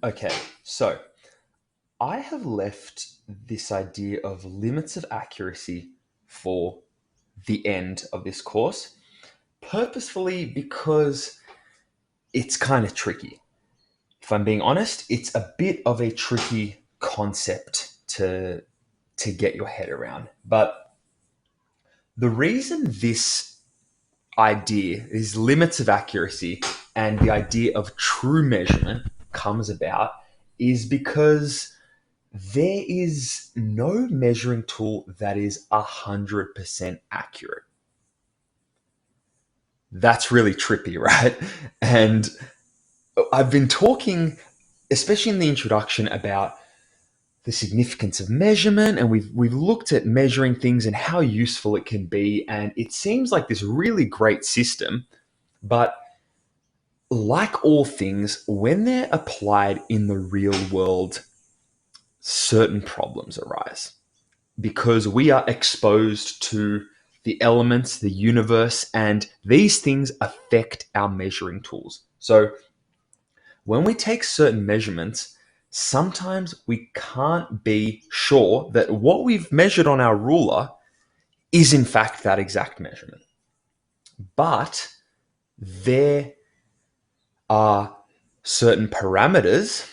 Okay, so I have left this idea of limits of accuracy for the end of this course purposefully because it's kind of tricky. If I'm being honest, it's a bit of a tricky concept to get your head around. But the reason this idea, these limits of accuracy, and the idea of true measurement comes about is because there is no measuring tool that is 100% accurate. That's really trippy, right? And I've been talking, especially in the introduction, about the significance of measurement, and we've looked at measuring things and how useful it can be, and it seems like this really great system. But like all things, when they're applied in the real world, certain problems arise because we are exposed to the elements, the universe, and these things affect our measuring tools. So when we take certain measurements, sometimes we can't be sure that what we've measured on our ruler is in fact that exact measurement. But there are certain parameters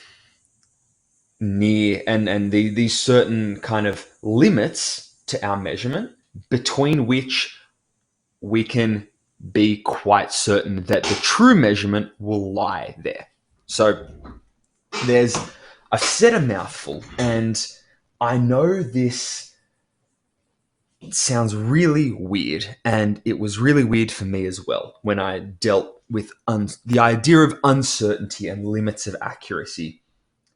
near these certain kind of limits to our measurement between which we can be quite certain that the true measurement will lie there. So there's I've said a mouthful, and I know this sounds really weird, and it was really weird for me as well when I dealt with the idea of uncertainty and limits of accuracy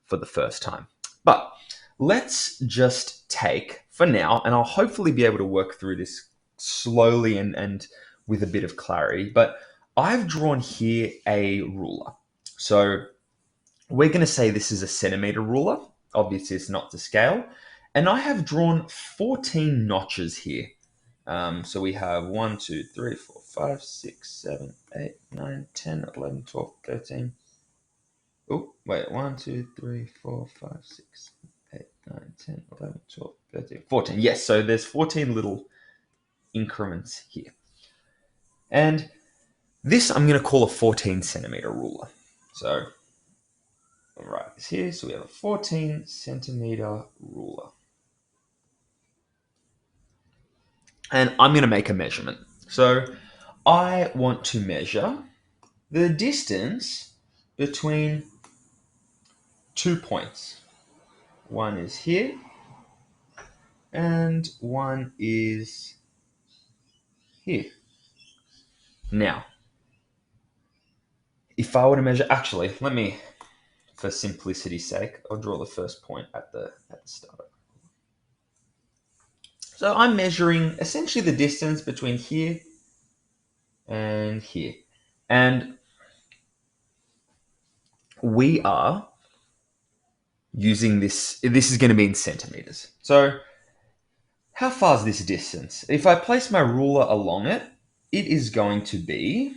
for the first time. But let's just take for now, and I'll hopefully be able to work through this slowly and with a bit of clarity. But I've drawn here a ruler. So we're going to say this is a centimeter ruler. Obviously, it's not to scale. And I have drawn 14 notches here. So we have 1, 2, 3, 4, 5, 6, 7, 8, 9, 10, 11, 12, 13. Oh, wait, 1, 2, 3, 4, 5, 6, 8, 9, 10, 11, 12, 13, 14. Yes, so there's 14 little increments here. And this I'm going to call a 14 centimeter ruler. So I'll write this here. So we have a 14 centimeter ruler. And I'm going to make a measurement. So I want to measure the distance between 2 points. One is here, and one is here. Now, if I were to measure, actually, let me, for simplicity's sake, I'll draw the first point at the start. So I'm measuring essentially the distance between here and here. And we are using this is going to be in centimeters. So how far is this distance? If I place my ruler along it, it is going to be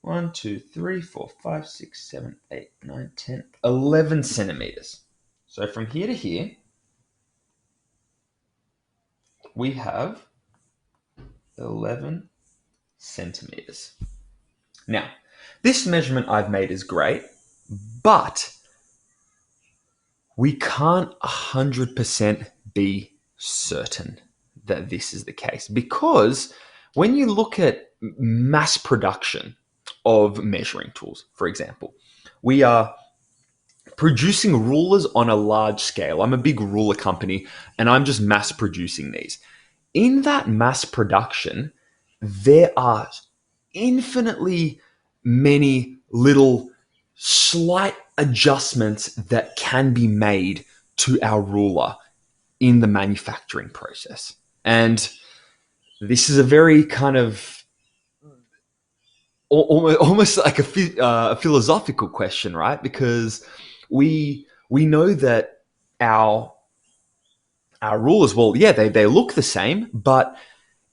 1, 2, 3, 4, 5, 6, 7, 8, 9, 10, 11 centimeters. So from here to here, we have 11 centimeters. Now, this measurement I've made is great, but we can't 100% be certain that this is the case because when you look at mass production of measuring tools, for example, we are producing rulers on a large scale. I'm a big ruler company and I'm just mass producing these. In that mass production, there are infinitely many little slight adjustments that can be made to our ruler in the manufacturing process. And this is a very kind of almost like a philosophical question, right? Because we know that our rulers, well, yeah, they look the same, but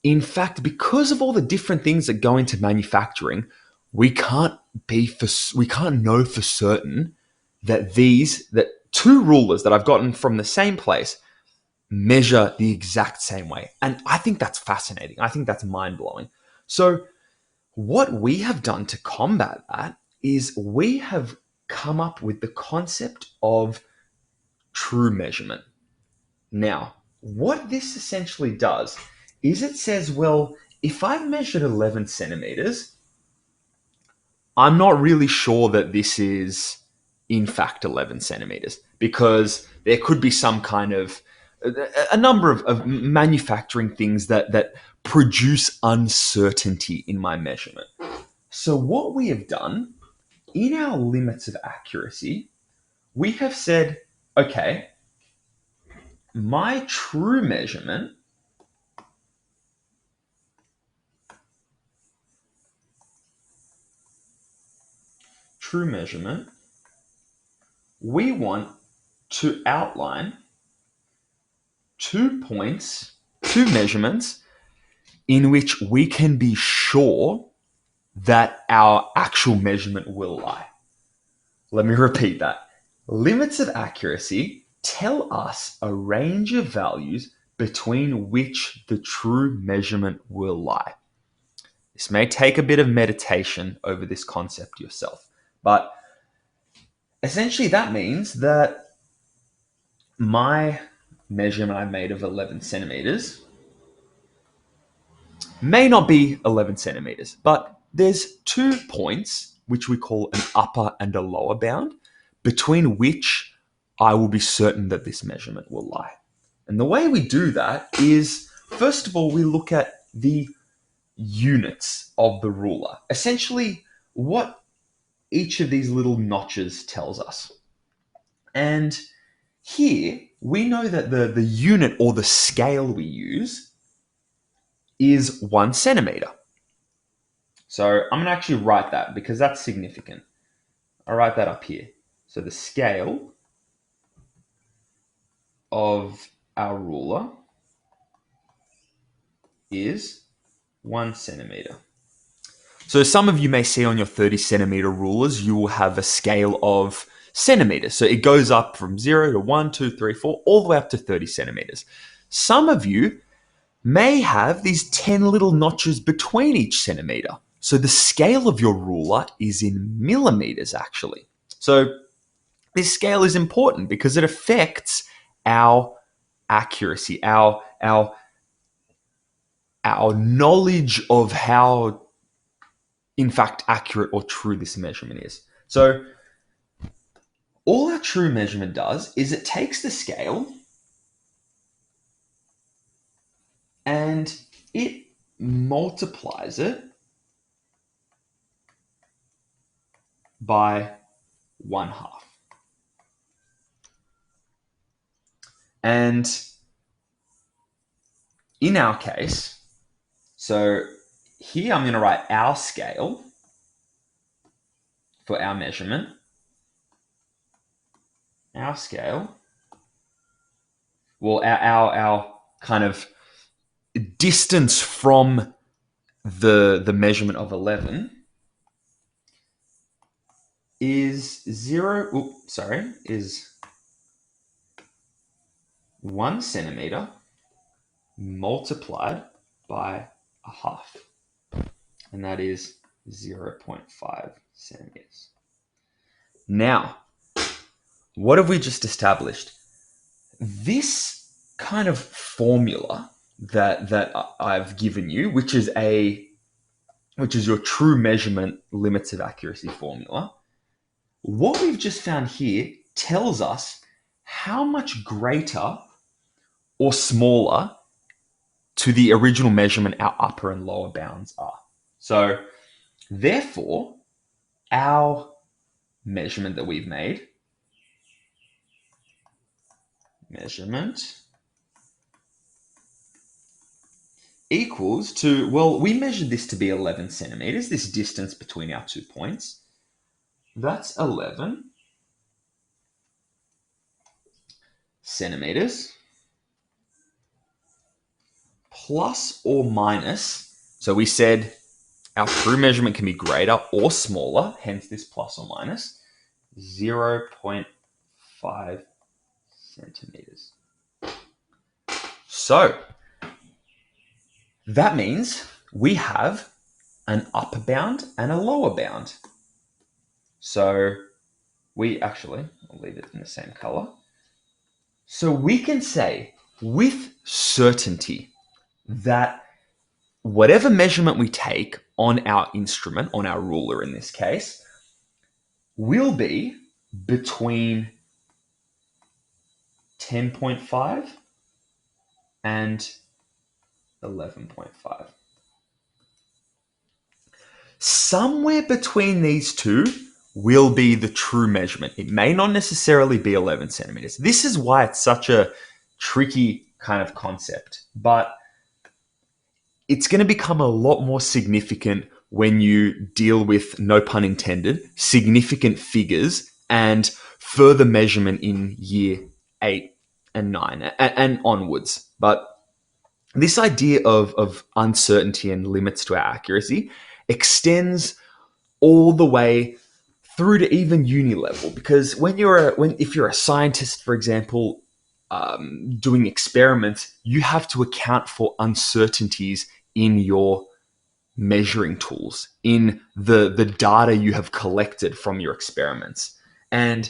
in fact, because of all the different things that go into manufacturing, we can't know for certain that two rulers that I've gotten from the same place measure the exact same way. And I think that's fascinating. I think that's mind-blowing. So what we have done to combat that is we have come up with the concept of true measurement. Now, what this essentially does is it says, well, if I've measured 11 centimeters, I'm not really sure that this is in fact 11 centimeters, because there could be some kind of a number of manufacturing things that produce uncertainty in my measurement. So what we have done in our limits of accuracy, we have said, okay, my true measurement we want to outline 2 points, 2 measurements in which we can be sure that our actual measurement will lie. Let me repeat that. Limits of accuracy tell us a range of values between which the true measurement will lie. This may take a bit of meditation over this concept yourself, but essentially that means that my measurement I made of 11 centimeters may not be 11 centimeters, but there's 2 points, which we call an upper and a lower bound, between which I will be certain that this measurement will lie. And the way we do that is, first of all, we look at the units of the ruler. Essentially, what each of these little notches tells us. And here, we know that the unit or the scale we use is 1 centimeter. So I'm going to actually write that because that's significant. I'll write that up here. So the scale of our ruler is 1 centimeter. So some of you may see on your 30 centimeter rulers, you will have a scale of centimeters. So it goes up from 0 to 1, 2, 3, 4, all the way up to 30 centimeters. Some of you may have these 10 little notches between each centimeter. So the scale of your ruler is in millimeters, actually. So this scale is important because it affects our accuracy, our knowledge of how, in fact, accurate or true this measurement is. So all our true measurement does is it takes the scale and it multiplies it by 1/2. And in our case, so here I'm going to write our scale for our measurement. Our scale, well, our kind of distance from the measurement of 11 is 1 centimeter multiplied by 1/2, and that is 0.5 centimeters. Now, what have we just established? This kind of formula that I've given you, which is your true measurement limits of accuracy formula, what we've just found here tells us how much greater or smaller to the original measurement our upper and lower bounds are. So therefore, our measurement that we've made, equals to, well, we measured this to be 11 centimeters, this distance between our 2 points. That's 11 centimeters plus or minus. So we said our true measurement can be greater or smaller, hence this plus or minus, 0.5 centimeters. So that means we have an upper bound and a lower bound. So I'll leave it in the same color. So we can say with certainty that whatever measurement we take on our instrument, on our ruler in this case, will be between 10.5 and 11.5. Somewhere between these two will be the true measurement. It may not necessarily be 11 centimeters. This is why it's such a tricky kind of concept, but it's going to become a lot more significant when you deal with, no pun intended, significant figures and further measurement in year 8 and 9 and onwards. But this idea of uncertainty and limits to our accuracy extends all the way through to even uni level, because if you're a scientist, for example, doing experiments, you have to account for uncertainties in your measuring tools, in the data you have collected from your experiments. And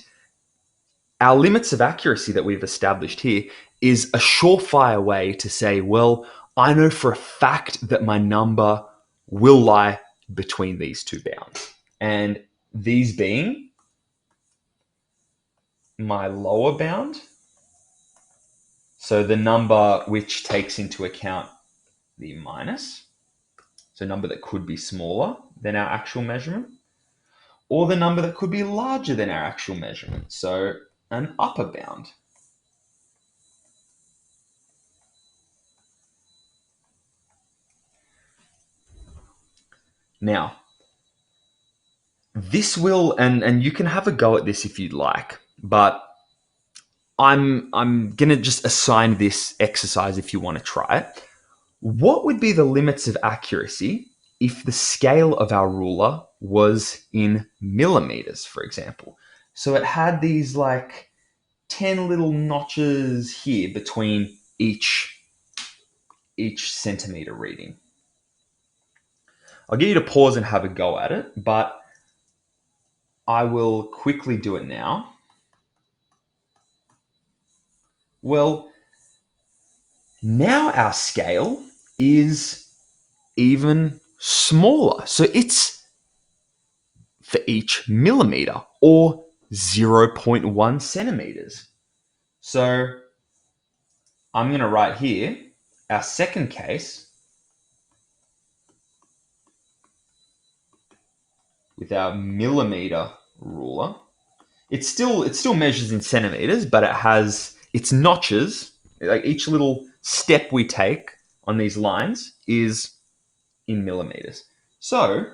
our limits of accuracy that we've established here is a surefire way to say, well, I know for a fact that my number will lie between these two bounds. And these being my lower bound, so the number which takes into account the minus, so a number that could be smaller than our actual measurement, or the number that could be larger than our actual measurement, so an upper bound. Now, this will, and you can have a go at this if you'd like, but I'm going to just assign this exercise if you want to try it. What would be the limits of accuracy if the scale of our ruler was in millimeters, for example? So it had these like 10 little notches here between each centimeter reading. I'll get you to pause and have a go at it, but I will quickly do it now. Well, now our scale is even smaller. So it's for each millimeter, or 0.1 centimeters. So I'm going to write here our second case with our millimeter ruler. It still measures in centimeters, but it has its notches. Like each little step we take on these lines is in millimeters. So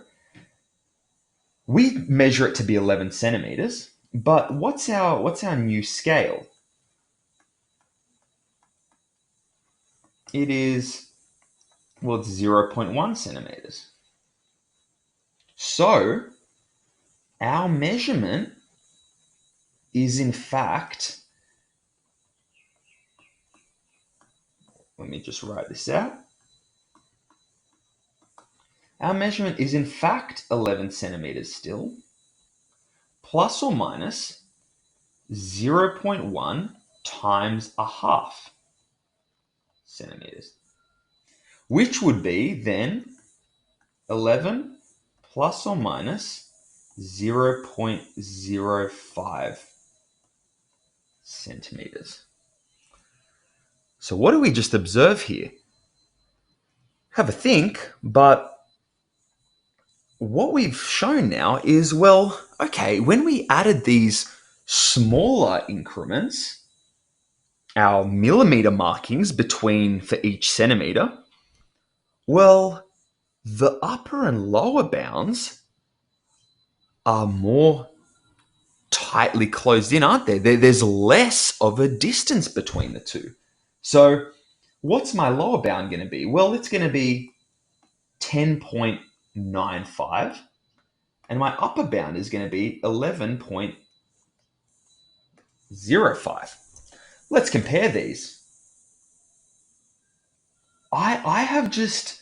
we measure it to be 11 centimeters, but what's our new scale? It is, well, it's 0.1 centimeters. So our measurement is in fact, let me just write this out. Our measurement is in fact 11 centimeters still, plus or minus 0.1 times a half centimeters, which would be then 11 plus or minus 0.05 centimeters. So what do we just observe here? Have a think, but what we've shown now is, well, okay, when we added these smaller increments, our millimeter markings for each centimeter, well, the upper and lower bounds are more tightly closed in, aren't they? There's less of a distance between the two. So what's my lower bound going to be? Well, it's going to be 10.95, and my upper bound is going to be 11.05. 0.05. Let's compare these. I have just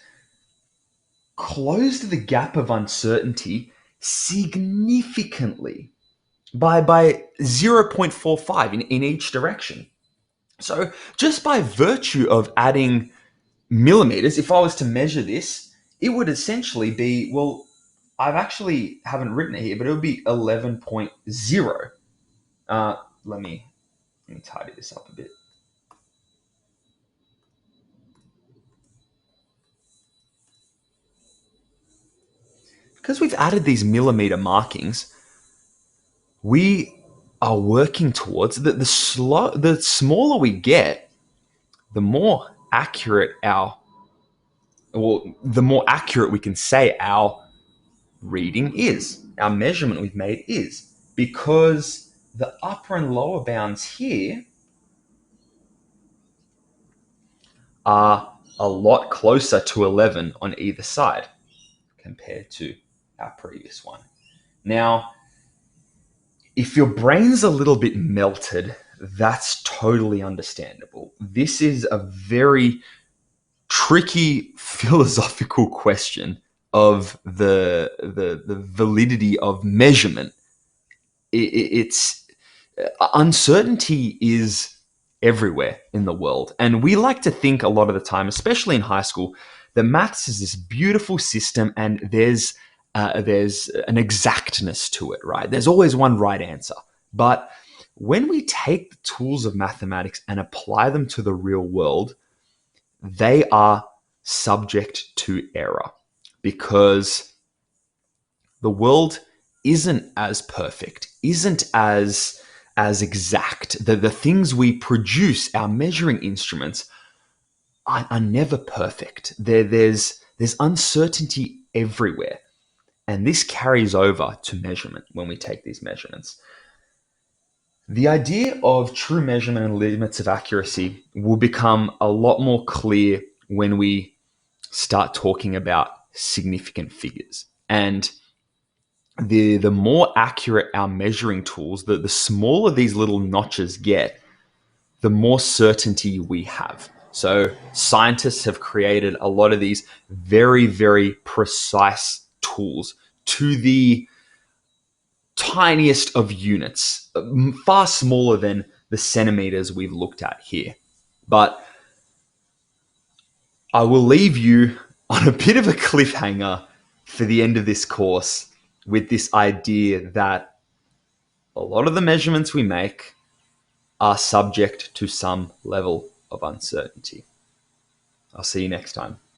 closed the gap of uncertainty significantly by 0.45 in each direction. So just by virtue of adding millimeters, if I was to measure this, it would essentially be, well, I've actually haven't written it here, but it would be 11.0. Let me tidy this up a bit. Because we've added these millimeter markings, we are working towards the smaller we get, the more accurate the more accurate we can say our reading is, our measurement we've made is, because the upper and lower bounds here are a lot closer to 11 on either side compared to our previous one. Now, if your brain's a little bit melted, that's totally understandable. This is a very tricky philosophical question of the validity of measurement. It's uncertainty is everywhere in the world, and we like to think a lot of the time, especially in high school, that maths is this beautiful system, and there's an exactness to it, right? There's always one right answer. But when we take the tools of mathematics and apply them to the real world, they are subject to error, because the world isn't as perfect, isn't as exact. The things we produce, our measuring instruments, are never perfect. There's uncertainty everywhere. And this carries over to measurement when we take these measurements. The idea of true measurement and limits of accuracy will become a lot more clear when we start talking about significant figures. And the more accurate our measuring tools, the smaller these little notches get, the more certainty we have. So scientists have created a lot of these very, very precise tools to the tiniest of units, far smaller than the centimeters we've looked at here. But I will leave you on a bit of a cliffhanger for the end of this course with this idea that a lot of the measurements we make are subject to some level of uncertainty. I'll see you next time.